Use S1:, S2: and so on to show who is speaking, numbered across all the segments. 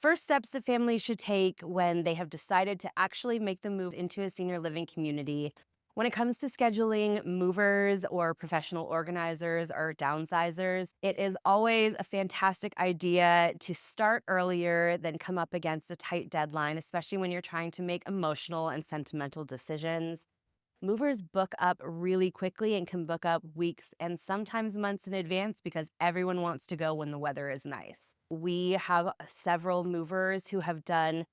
S1: First steps that families should take when they have decided to actually make the move into a senior living community. When it comes to scheduling movers or professional organizers or downsizers, it is always a fantastic idea to start earlier than come up against a tight deadline, especially when you're trying to make emotional and sentimental decisions. Movers book up really quickly and can book up weeks and sometimes months in advance because everyone wants to go when the weather is nice. We have several movers who have done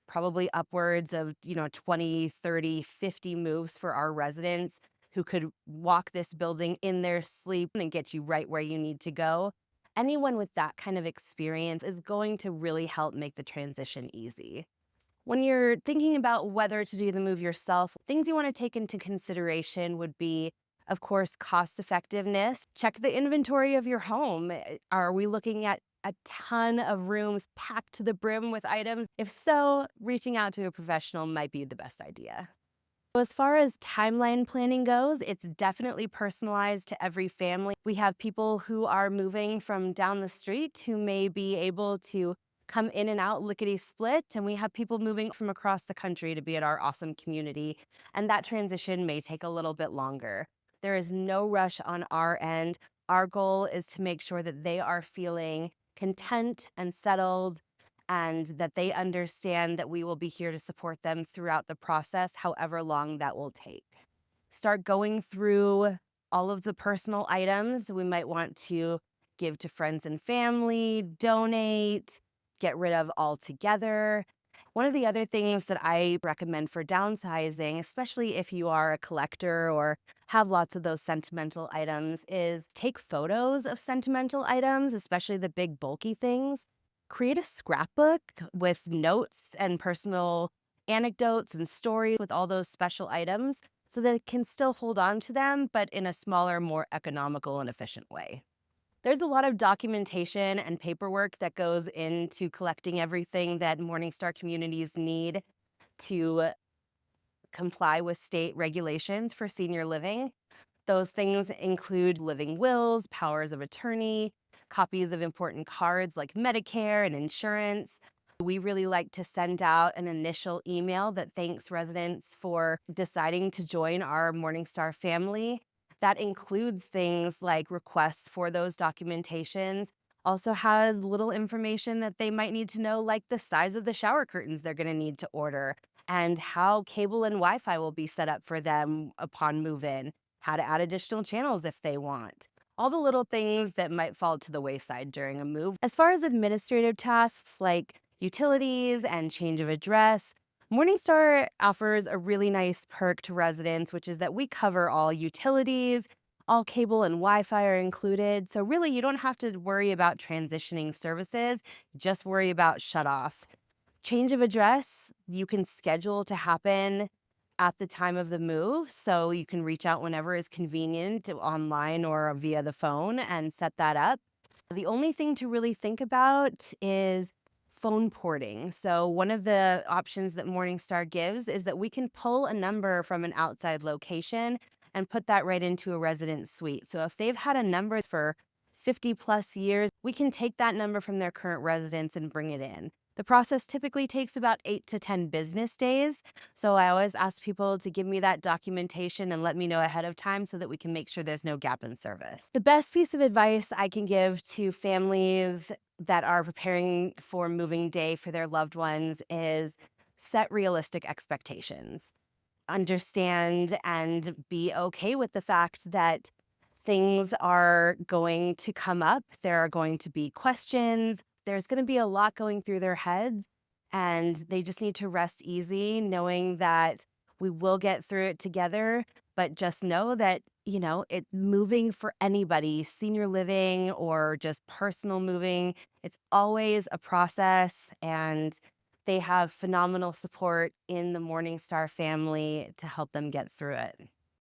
S1: probably upwards of, 20, 30, 50 moves for our residents who could walk this building in their sleep and get you right where you need to go. Anyone with that kind of experience is going to really help make the transition easy. When you're thinking about whether to do the move yourself, things you want to take into consideration would be, of course, cost effectiveness. Check the inventory of your home. Are we looking at a ton of rooms packed to the brim with items? If so, reaching out to a professional might be the best idea. As far as timeline planning goes, it's definitely personalized to every family. We have people who are moving from down the street who may be able to come in and out lickety split, and we have people moving from across the country to be at our awesome community, and that transition may take a little bit longer. There is no rush on our end. Our goal is to make sure that they are feeling content and settled and that they understand that we will be here to support them throughout the process, however long that will take. Start going through all of the personal items that we might want to give to friends and family, donate, get rid of altogether. One of the other things that I recommend for downsizing, especially if you are a collector or have lots of those sentimental items, is take photos of sentimental items, especially the big bulky things. Create a scrapbook with notes and personal anecdotes and stories with all those special items so that it can still hold on to them, but in a smaller, more economical and efficient way. There's a lot of documentation and paperwork that goes into collecting everything that Morningstar communities need to comply with state regulations for senior living. Those things include living wills, powers of attorney, copies of important cards like Medicare and insurance. We really like to send out an initial email that thanks residents for deciding to join our Morningstar family. That includes things like requests for those documentations. Also has little information that they might need to know, like the size of the shower curtains they're going to need to order and how cable and Wi-Fi will be set up for them upon move-in, how to add additional channels if they want. All the little things that might fall to the wayside during a move. As far as administrative tasks like utilities and change of address, Morningstar offers a really nice perk to residents, which is that we cover all utilities, all cable and Wi-Fi are included. So really you don't have to worry about transitioning services, just worry about shut off. Change of address, you can schedule to happen at the time of the move. So you can reach out whenever is convenient online or via the phone and set that up. The only thing to really think about is phone porting. So one of the options that Morningstar gives is that we can pull a number from an outside location and put that right into a resident suite. So if they've had a number for 50 plus years, we can take that number from their current residence and bring it in. The process typically takes about 8 to 10 business days. So I always ask people to give me that documentation and let me know ahead of time so that we can make sure there's no gap in service. The best piece of advice I can give to families that are preparing for moving day for their loved ones is set realistic expectations. Understand and be okay with the fact that things are going to come up. There are going to be questions. There's going to be a lot going through their heads, and they just need to rest easy, knowing that we will get through it together. But just know that, it moving for anybody, senior living or just personal moving, it's always a process. And they have phenomenal support in the Morningstar family to help them get through it.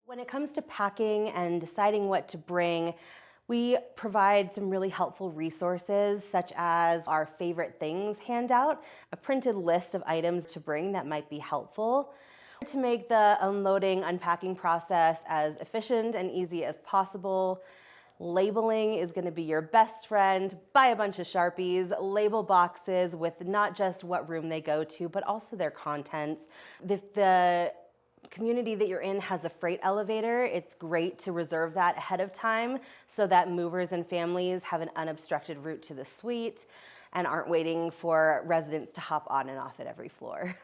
S1: When it comes to packing and deciding what to bring, we provide some really helpful resources, such as our favorite things handout, a printed list of items to bring that might be helpful. To make the unloading, unpacking process as efficient and easy as possible, Labeling is going to be your best friend. Buy a bunch of Sharpies, label boxes with not just what room they go to, but also their contents. If the community that you're in has a freight elevator, it's great to reserve that ahead of time so that movers and families have an unobstructed route to the suite and aren't waiting for residents to hop on and off at every floor.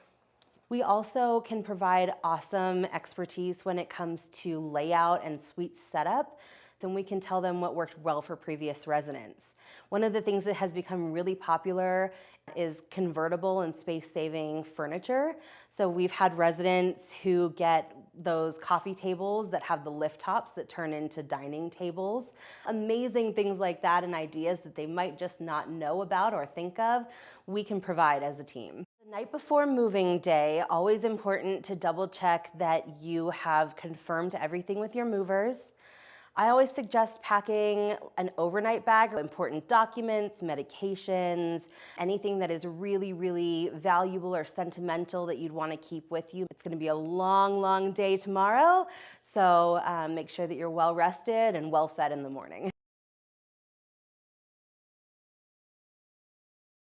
S1: We also can provide awesome expertise when it comes to layout and suite setup, and we can tell them what worked well for previous residents. One of the things that has become really popular is convertible and space-saving furniture. So we've had residents who get those coffee tables that have the lift tops that turn into dining tables. Amazing things like that and ideas that they might just not know about or think of, we can provide as a team. The night before moving day, always important to double check that you have confirmed everything with your movers. I always suggest packing an overnight bag, important documents, medications, anything that is really, really valuable or sentimental that you'd want to keep with you. It's going to be a long, long day tomorrow, so make sure that you're well rested and well fed in the morning.